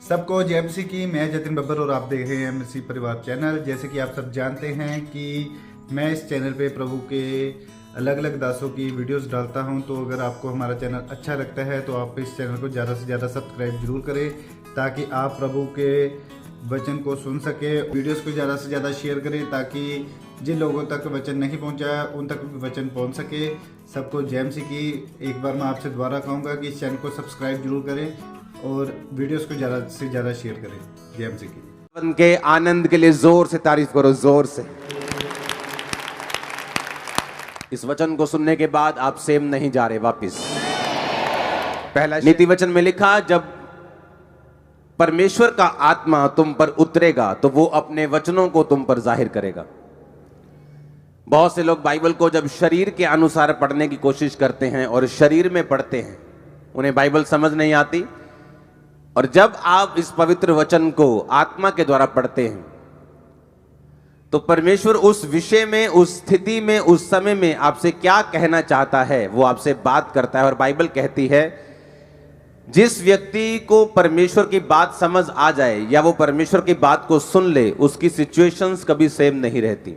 सबको जय मसीह की। मैं जतिन बब्बर और आप देख रहे हैं मसीह परिवार चैनल। जैसे कि आप सब जानते हैं कि मैं इस चैनल पे प्रभु के अलग अलग दासों की वीडियोस डालता हूं, तो अगर आपको हमारा चैनल अच्छा लगता है तो आप इस चैनल को ज़्यादा से ज़्यादा सब्सक्राइब जरूर करें, ताकि आप प्रभु के वचन को सुन सके। वीडियोस को ज़्यादा से ज़्यादा शेयर करें ताकि जिन लोगों तक वचन नहीं पहुंचा उन तक भी वचन पहुंच सके। सबको जय मसीह की। एक बार मैं आपसे दोबारा कहूँगा कि इस चैनल को सब्सक्राइब जरूर करें और वीडियोस को ज़्यादा से ज़्यादा शेयर करें। जय मसीह की। जीवन के आनंद के लिए जोर से तारीफ करो, जोर से। इस वचन को सुनने के बाद आप सेम नहीं जा रहे वापिस। पहला नीति वचन में लिखा, जब परमेश्वर का आत्मा तुम पर उतरेगा तो वो अपने वचनों को तुम पर जाहिर करेगा। बहुत से लोग बाइबल को जब शरीर के अनुसार पढ़ने की कोशिश करते हैं और शरीर में पढ़ते हैं, उन्हें बाइबल समझ नहीं आती। और जब आप इस पवित्र वचन को आत्मा के द्वारा पढ़ते हैं तो परमेश्वर उस विषय में, उस स्थिति में, उस समय में आपसे क्या कहना चाहता है वो आपसे बात करता है। और बाइबल कहती है, जिस व्यक्ति को परमेश्वर की बात समझ आ जाए या वो परमेश्वर की बात को सुन ले, उसकी सिचुएशंस कभी सेम नहीं रहती।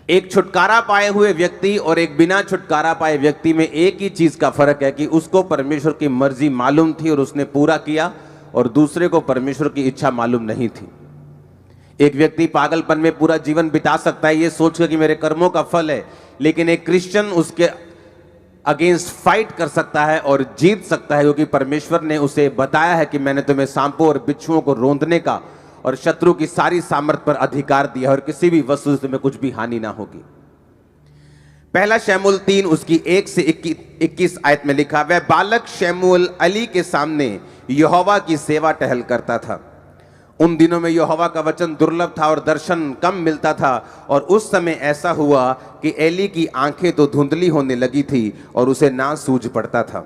एक छुटकारा पाए हुए व्यक्ति और एक बिना छुटकारा पाए व्यक्ति में एक ही चीज का फर्क है कि उसको परमेश्वर की मर्जी मालूम थी और उसने पूरा किया, और दूसरे को परमेश्वर की इच्छा मालूम नहीं थी। एक व्यक्ति पागलपन में पूरा जीवन बिता सकता है ये सोचकर कि मेरे कर्मों का फल है, लेकिन एक क्रिश्चियन उसके अगेंस्ट फाइट कर सकता है और जीत सकता है, क्योंकि परमेश्वर ने उसे बताया है कि मैंने तुम्हें सांपों और बिच्छुओं को रौंदने का और शत्रु की सारी सामर्थ पर अधिकार दिया और किसी भी वस्तु से तुम्हें कुछ भी हानि ना होगी। पहला शमूएल 3 उसकी 1 से 21 आयत में लिखा, वह बालक शमूएल अली के सामने यहोवा की सेवा टहल करता था। उन दिनों में यहोवा का वचन दुर्लभ था और दर्शन कम मिलता था। और उस समय ऐसा हुआ कि एली की आंखें तो धुंधली होने लगी थी और उसे ना सूझ पड़ता था।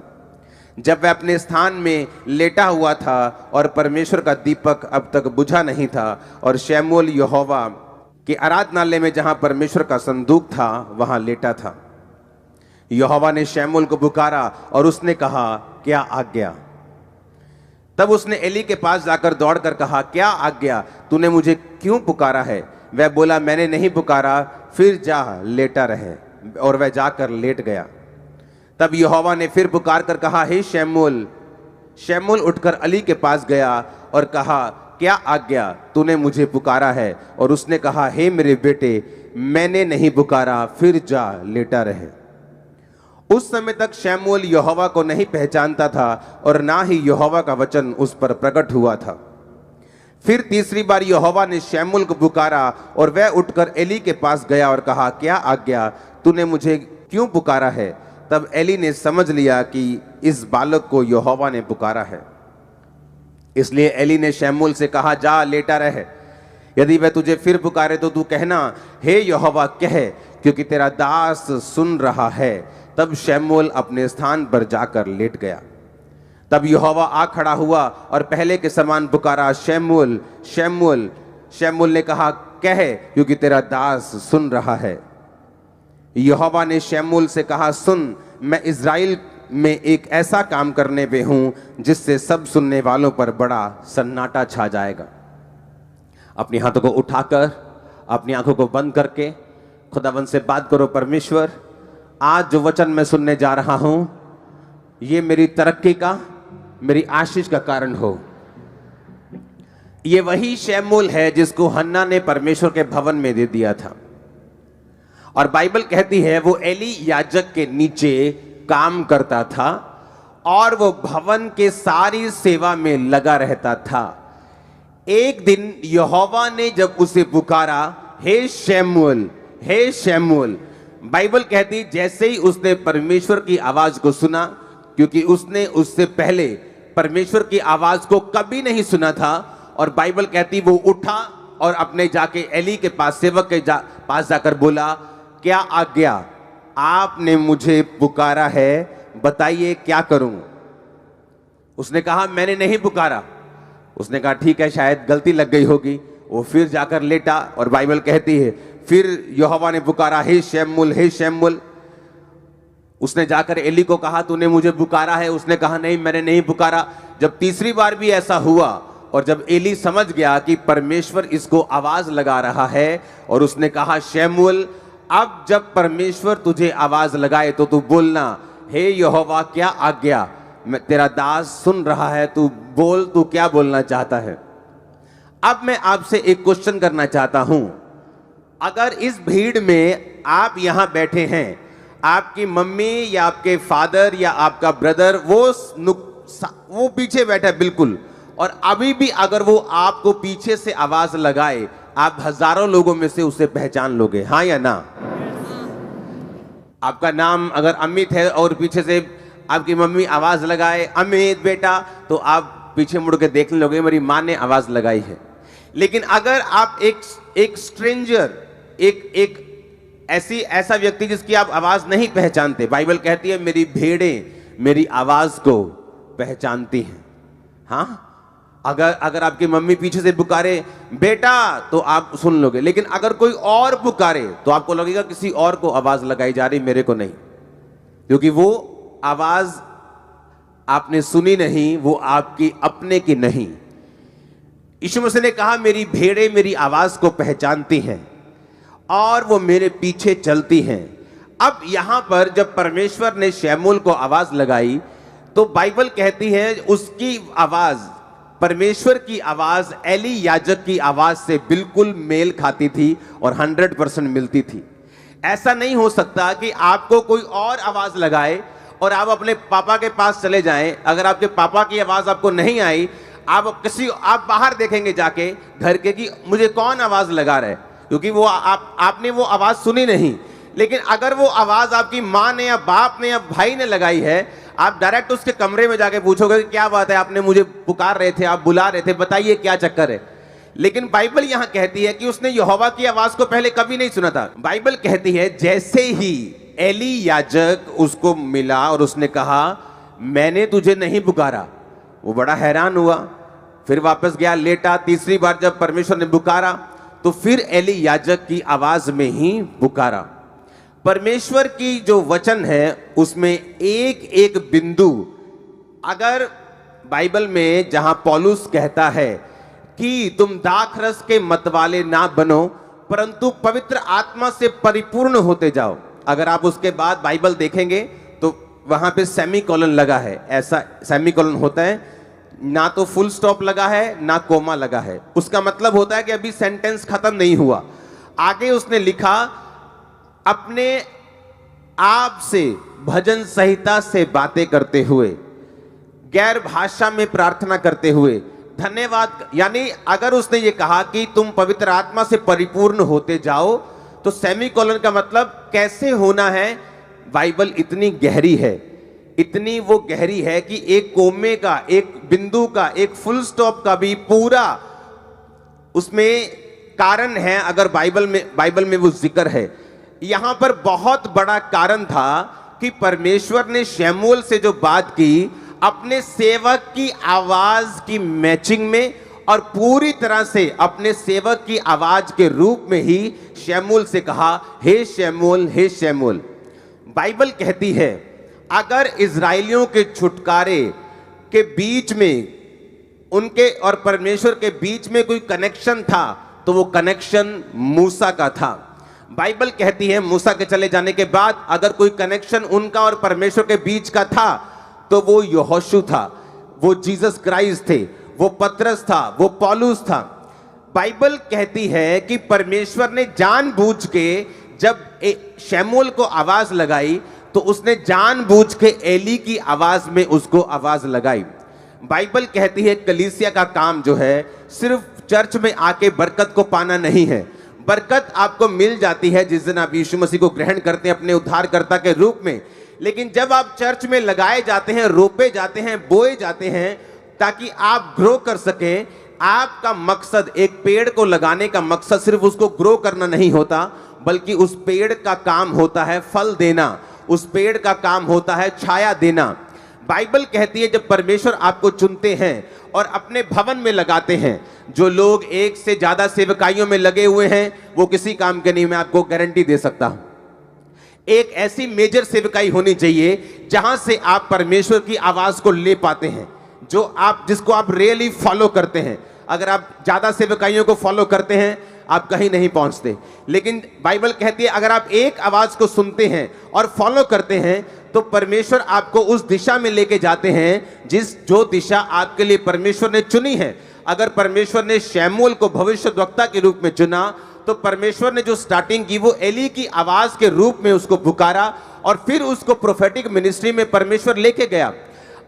जब वह अपने स्थान में लेटा हुआ था और परमेश्वर का दीपक अब तक बुझा नहीं था, और शमूएल यहोवा के आराधनालय में जहां परमेश्वर का संदूक था वहां लेटा था। यहोवा ने शमूएल को पुकारा और उसने कहा, क्या आज्ञा? तब उसने एली के पास जाकर दौड़कर कहा, क्या आज्ञा? तूने मुझे क्यों पुकारा है? वह बोला, मैंने नहीं पुकारा, फिर जा लेटा रहे। और वह जाकर लेट गया। तब यहोवा ने फिर पुकार कर कहा, हे शमूएल। शमूएल उठकर अली के पास गया और कहा, क्या आज्ञा? तूने मुझे पुकारा है? और उसने कहा, हे मेरे बेटे, मैंने नहीं पुकारा, फिर जा लेटा रहे। उस समय तक शमूएल यहोवा को नहीं पहचानता था और ना ही यहोवा का वचन उस पर प्रकट हुआ था। फिर तीसरी बार यहोवा ने शमूएल को पुकारा और वह उठकर एली के पास गया और कहा, क्या आज्ञा? तूने मुझे क्यों पुकारा है? तब एली ने समझ लिया कि इस बालक को यहोवा ने पुकारा है। इसलिए एली ने शमूएल से कहा, जा लेटा रहे। यदि वह तुझे फिर पुकारे तो तू कहना, हे यहोवा कह, क्योंकि तेरा दास सुन रहा है। तब शमूएल अपने स्थान पर जाकर लेट गया। तब यहोवा आ खड़ा हुआ और पहले के समान पुकारा, शमूएल, शमूएल। शमूएल ने कहा, कह, क्योंकि तेरा दास सुन रहा है। यहोवा ने शमूएल से कहा, सुन, मैं इज़राइल में एक ऐसा काम करने पे हूं जिससे सब सुनने वालों पर बड़ा सन्नाटा छा जाएगा। अपने हाथों को उठाकर, अपनी आंखों को बंद करके खुदावंद से बात करो, परमेश्वर, आज जो वचन मैं सुनने जा रहा हूं ये मेरी तरक्की का, मेरी आशीष का कारण हो। ये वही शमूएल है जिसको हन्ना ने परमेश्वर के भवन में दे दिया था। और बाइबल कहती है वो एली याजक के नीचे काम करता था और वो भवन के सारी सेवा में लगा रहता था। एक दिन यहोवा ने जब उसे पुकारा, हे शमूएल, हे शमूएल। बाइबल कहती जैसे ही उसने परमेश्वर की आवाज को सुना, क्योंकि उसने उससे पहले परमेश्वर की आवाज को कभी नहीं सुना था, और बाइबल कहती वो उठा और अपने जाके एली के पास, सेवक के पास जाकर बोला, क्या आज्ञा? आपने मुझे पुकारा है, बताइए क्या करूं? उसने कहा, मैंने नहीं पुकारा। उसने कहा, ठीक है, शायद गलती लग गई होगी। वो फिर जाकर लेटा और बाइबल कहती है फिर यहोवा ने पुकारा, हे शमूएल, हे शमूएल। उसने जाकर एली को कहा तूने मुझे पुकारा है। उसने कहा नहीं, मैंने नहीं पुकारा। जब तीसरी बार भी ऐसा हुआ और जब एली समझ गया कि परमेश्वर इसको आवाज लगा रहा है और उसने कहा शमूएल, अब जब परमेश्वर तुझे आवाज लगाए तो तू बोलना, हे यहोवा क्या आज्ञा, मैं तेरा दास सुन रहा है, तू बोल, तू क्या बोलना चाहता है। अब मैं आपसे एक क्वेश्चन करना चाहता हूं, अगर इस भीड़ में आप यहां बैठे हैं, आपकी मम्मी या आपके फादर या आपका ब्रदर वो पीछे बैठा है बिल्कुल, और अभी भी अगर वो आपको पीछे से आवाज लगाए, आप हजारों लोगों में से उसे पहचान लोगे, हाँ या ना? आपका नाम अगर अमित है और पीछे से आपकी मम्मी आवाज लगाए अमित बेटा, तो आप पीछे मुड़ के देखने लोगे मेरी मां ने आवाज लगाई है। लेकिन अगर आप एक स्ट्रेंजर, एक ऐसा व्यक्ति जिसकी आप आवाज नहीं पहचानते, बाइबल कहती है मेरी भेड़ें मेरी आवाज को पहचानती हैं। हाँ, अगर आपकी मम्मी पीछे से पुकारे बेटा तो आप सुन लोगे, लेकिन अगर कोई और पुकारे तो आपको लगेगा किसी और को आवाज लगाई जा रही, मेरे को नहीं, क्योंकि वो आवाज आपने सुनी नहीं, वो आपकी अपने की नहीं। यीशु मसीह ने कहा मेरी भेड़ें मेरी आवाज को पहचानती हैं और वो मेरे पीछे चलती हैं। अब यहां पर जब परमेश्वर ने शमूएल को आवाज लगाई तो बाइबल कहती है उसकी आवाज, परमेश्वर की आवाज एली याजक की आवाज से बिल्कुल मेल खाती थी और 100% मिलती थी। ऐसा नहीं हो सकता कि आपको कोई और आवाज लगाए और आप अपने पापा के पास चले जाएं, अगर आपके पापा की आवाज आपको नहीं आई, आप बाहर देखेंगे जाके घर के कि मुझे कौन आवाज लगा रहा है, क्योंकि वो आपने वो आवाज सुनी नहीं। लेकिन अगर वो आवाज आपकी माँ ने या बाप ने या भाई ने लगाई है, आप डायरेक्ट उसके कमरे में जाके पूछोगे कि क्या बात है, आपने मुझे पुकार रहे थे, आप बुला रहे थे, बताइए क्या चक्कर है। लेकिन बाइबल यहां कहती है कि उसने यहोवा की आवाज को पहले कभी नहीं सुना था। बाइबल कहती है जैसे ही एली याजक उसको मिला और उसने कहा मैंने तुझे नहीं पुकारा, वो बड़ा हैरान हुआ, फिर वापस गया, लेटा। तीसरी बार जब परमेश्वर ने पुकारा तो फिर एली याजक की आवाज में ही पुकारा। परमेश्वर की जो वचन है उसमें एक एक बिंदु, अगर बाइबल में जहां पौलुस कहता है कि तुम दाखरस के मतवाले ना बनो परंतु पवित्र आत्मा से परिपूर्ण होते जाओ, अगर आप उसके बाद बाइबल देखेंगे तो वहां पे सेमीकोलन लगा है। ऐसा सेमीकोलन होता है, ना तो फुल स्टॉप लगा है ना कोमा लगा है, उसका मतलब होता है कि अभी सेंटेंस खत्म नहीं हुआ। आगे उसने लिखा अपने आप से भजन संहिता से बातें करते हुए, गैर भाषा में प्रार्थना करते हुए धन्यवाद। यानी अगर उसने ये कहा कि तुम पवित्र आत्मा से परिपूर्ण होते जाओ, तो सेमीकोलन का मतलब कैसे होना है। बाइबल इतनी गहरी है, इतनी वो गहरी है कि एक कोमे का, एक बिंदु का, एक फुल स्टॉप का भी पूरा उसमें कारण है। अगर बाइबल में वो जिक्र है, यहां पर बहुत बड़ा कारण था कि परमेश्वर ने शमूएल से जो बात की, अपने सेवक की आवाज की मैचिंग में और पूरी तरह से अपने सेवक की आवाज के रूप में ही शमूएल से कहा हे शमूएल, हे शमूएल। बाइबल कहती है अगर इजराइलियों के छुटकारे के बीच में, उनके और परमेश्वर के बीच में कोई कनेक्शन था तो वो कनेक्शन मूसा का था। बाइबल कहती है मूसा के चले जाने के बाद अगर कोई कनेक्शन उनका और परमेश्वर के बीच का था तो वो यहोशू था, वो जीसस क्राइस्ट थे, वो पतरस था, वो पौलुस था। बाइबल कहती है कि परमेश्वर ने जानबूझ के जब शमूएल को आवाज लगाई तो उसने जानबूझ के एली की आवाज में उसको आवाज लगाई। बाइबल कहती है कलीसिया का काम जो है सिर्फ चर्च में आके बरकत को पाना नहीं है। बरकत आपको मिल जाती है जिस दिन आप यीशु मसीह को ग्रहण करते हैं अपने उद्धारकर्ता के रूप में, लेकिन जब आप चर्च में लगाए जाते हैं, रोपे जाते हैं, बोए जाते हैं ताकि आप ग्रो कर सकें। आपका मकसद, एक पेड़ को लगाने का मकसद सिर्फ उसको ग्रो करना नहीं होता, बल्कि उस पेड़ का काम होता है फल देना, उस पेड़ का काम होता है छाया देना। बाइबल कहती है जब परमेश्वर आपको चुनते हैं और अपने भवन में लगाते हैं, जो लोग एक से ज्यादा सेवकाइयों में लगे हुए हैं वो किसी काम के नहीं, मैं आपको गारंटी दे सकता हूं। एक ऐसी मेजर सेवकाई होनी चाहिए जहां से आप परमेश्वर की आवाज को ले पाते हैं, जिसको आप रियली फॉलो करते हैं। अगर आप ज्यादा सेवकाइयों को फॉलो करते हैं, आप कहीं नहीं पहुंचते। लेकिन बाइबल कहती है अगर आप एक आवाज को सुनते हैं और फॉलो करते हैं तो परमेश्वर आपको उस दिशा में लेके जाते हैं जो दिशा आपके लिए परमेश्वर ने चुनी है। अगर परमेश्वर ने शमूएल को भविष्यद्वक्ता के रूप में चुना तो परमेश्वर ने जो स्टार्टिंग की वो एली की आवाज के रूप में उसको पुकारा और फिर उसको प्रोफेटिक मिनिस्ट्री में परमेश्वर लेके गया।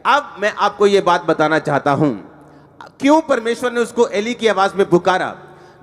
अब मैं आपको ये बात बताना चाहता हूं क्यों परमेश्वर ने उसको एली की आवाज में पुकारा।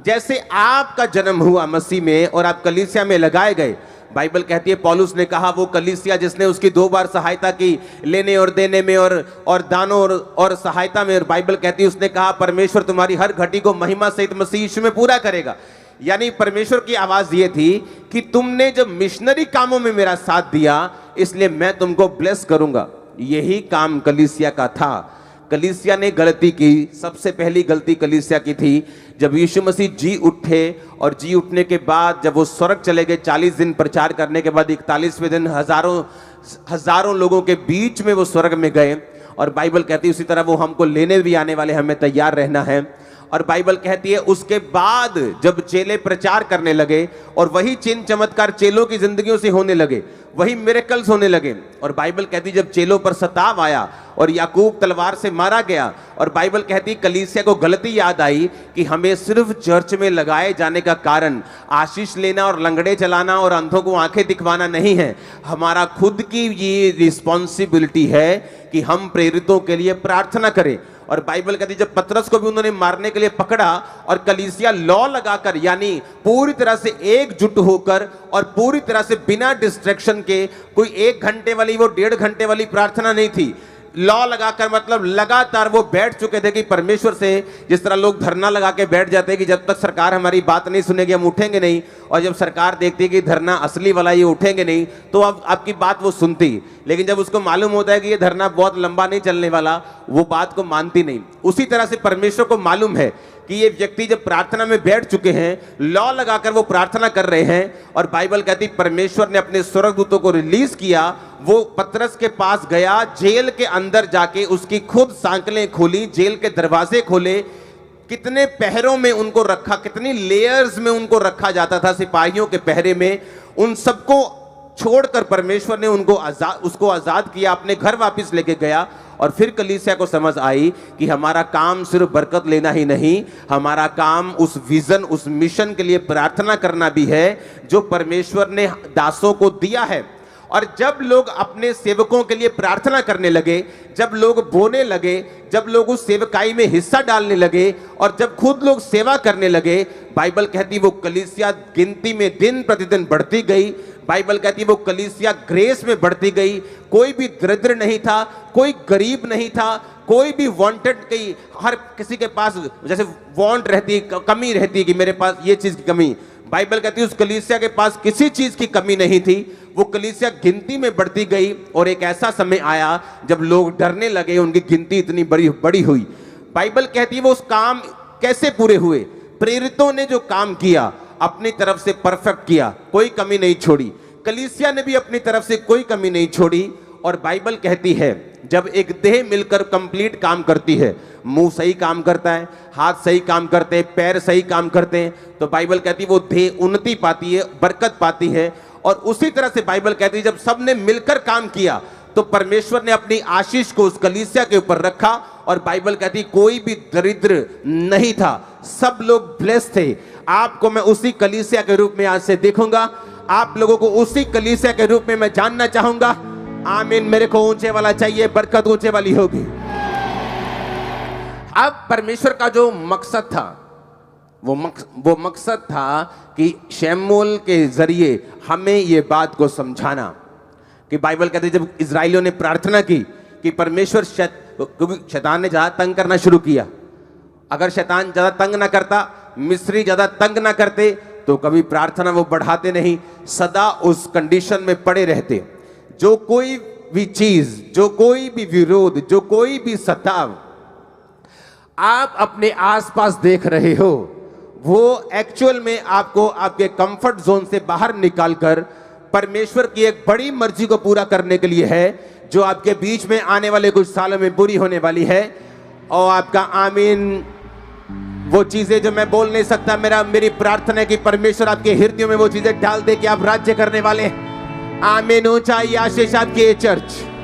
जैसे आपका जन्म हुआ मसीह में और आप कलीसिया में लगाए गए, बाइबल कहती है पौलुस ने कहा वो कलीसिया जिसने उसकी 2 बार सहायता की लेने और देने में और दानों और सहायता में, और बाइबल कहती है उसने कहा परमेश्वर तुम्हारी हर घटी को महिमा सहित मसीह यीशु में पूरा करेगा। यानी परमेश्वर की आवाज ये थी कि तुमने जब मिशनरी कामों में मेरा साथ दिया इसलिए मैं तुमको ब्लेस करूंगा। यही काम कलीसिया का था। कलीसिया ने गलती की, सबसे पहली गलती कलीसिया की थी जब यीशु मसीह जी उठे और जी उठने के बाद जब वो स्वर्ग चले गए, 40 दिन प्रचार करने के बाद 41वें दिन हजारों लोगों के बीच में वो स्वर्ग में गए। और बाइबल कहती है उसी तरह वो हमको लेने भी आने वाले, हमें तैयार रहना है। और बाइबल कहती है उसके बाद जब चेले प्रचार करने लगे और वही चिन्ह चमत्कार चेलों की जिंदगियों से होने लगे, वही मिरेकल्स होने लगे। और बाइबल कहती जब चेलों पर सताव आया और याकूब तलवार से मारा गया, और बाइबल कहती कलीसिया को गलती याद आई कि हमें सिर्फ चर्च में लगाए जाने का कारण आशीष लेना और लंगड़े चलाना और अंधों को आंखें दिखवाना नहीं है। हमारा खुद की ये रिस्पॉन्सिबिलिटी है कि हम प्रेरितों के लिए प्रार्थना करें। और बाइबल कहती जब पतरस को भी उन्होंने मारने के लिए पकड़ा और कलीसिया लॉ लगाकर यानी पूरी तरह से एकजुट होकर और पूरी तरह से बिना डिस्ट्रैक्शन के, कोई 1 घंटे वाली वो 1.5 घंटे वाली प्रार्थना नहीं थी, लॉ लगाकर मतलब लगातार वो बैठ चुके थे कि परमेश्वर से, जिस तरह लोग धरना लगा के बैठ जाते हैं कि जब तक सरकार हमारी बात नहीं सुनेगी हम उठेंगे नहीं, और जब सरकार देखती है कि धरना असली वाला ये उठेंगे नहीं तो अब आपकी बात वो सुनती, लेकिन जब उसको मालूम होता है कि ये धरना बहुत लंबा नहीं चलने वाला, वो बात को मानती नहीं। उसी तरह से परमेश्वर को मालूम है कि ये व्यक्ति जब प्रार्थना में बैठ चुके हैं, लॉ लगाकर वो प्रार्थना कर रहे हैं, और बाइबल कहती परमेश्वर ने अपने स्वर्गदूतों को रिलीज किया। वो पतरस के पास गया, जेल के अंदर जाके उसकी खुद सांकलें खोली, जेल के दरवाजे खोले, कितने पहरों में उनको रखा, कितनी लेयर्स में उनको रखा जाता था सिपाहियों के पहरे में, उन सबको छोड़कर परमेश्वर ने उसको आजाद किया, अपने घर वापस लेके गया। और फिर कलीसिया को समझ आई कि हमारा काम सिर्फ बरकत लेना ही नहीं, हमारा काम उस विजन, उस मिशन के लिए प्रार्थना करना भी है जो परमेश्वर ने दासों को दिया है। और जब लोग अपने सेवकों के लिए प्रार्थना करने लगे, जब लोग बोने लगे, जब लोग उस सेवकाई में हिस्सा डालने लगे और जब खुद लोग सेवा करने लगे, बाइबल कहती वो कलीसिया गिनती में दिन प्रतिदिन बढ़ती गई। बाइबल कहती वो कलीसिया ग्रेस में बढ़ती गई। कोई भी दरिद्र नहीं था, कोई गरीब नहीं था, कोई भी वांटेड की, हर किसी के पास जैसे वांट रहती, कमी रहती कि मेरे पास ये चीज की कमी, बाइबल कहती है उस कलीसिया के पास किसी चीज की कमी नहीं थी। वो कलीसिया गिनती में बढ़ती गई और एक ऐसा समय आया जब लोग डरने लगे, उनकी गिनती इतनी बड़ी हुई। बाइबल कहती है वो उस काम कैसे पूरे हुए, प्रेरितों ने जो काम किया अपनी तरफ से परफेक्ट किया, कोई कमी नहीं छोड़ी। कलीसिया ने भी अपनी तरफ से कोई कमी नहीं छोड़ी। और बाइबल कहती है जब एक देह मिलकर कंप्लीट काम करती है, मुंह सही काम करता है, हाथ सही काम करते हैं, पैर सही काम करते हैं, तो बाइबल कहती है वो देह उन्नति पाती है, बरकत पाती है। और उसी तरह से बाइबल कहती है जब सबने मिलकर काम किया तो परमेश्वर ने अपनी आशीष को उस कलीसिया के ऊपर रखा। और बाइबल कहती कोई भी दरिद्र नहीं था, सब लोग ब्लेस्ड थे। आपको मैं उसी कलीसिया के रूप में आज से देखूंगा, आप लोगों को उसी कलीसिया के रूप में मैं जानना चाहूंगा। आमीन। मेरे को ऊंचे वाला चाहिए, बरकत ऊंचे वाली होगी। अब परमेश्वर का जो मकसद था वो मकसद था कि शमूएल के जरिए हमें ये बात को समझाना कि बाइबल कहती है जब इजराइलियों ने प्रार्थना की कि परमेश्वर, क्योंकि शैतान ने ज्यादा तंग करना शुरू किया, अगर शैतान ज्यादा तंग ना करता, मिस्री ज्यादा तंग ना करते तो कभी प्रार्थना वो बढ़ाते नहीं, सदा उस कंडीशन में पड़े रहते। जो कोई भी चीज, जो कोई भी विरोध, जो कोई भी सताव आप अपने आसपास देख रहे हो, वो एक्चुअल में आपको आपके कंफर्ट जोन से बाहर निकालकर परमेश्वर की एक बड़ी मर्जी को पूरा करने के लिए है, जो आपके बीच में आने वाले कुछ सालों में पूरी होने वाली है। और आपका आमीन, वो चीजें जो मैं बोल नहीं सकता, मेरी प्रार्थना है कि परमेश्वर आपके हृदयों में वो चीजें डाल दे कि आप राज्य करने वाले हैं। आमीन। ऊंचाई आशीष आपकी चर्च।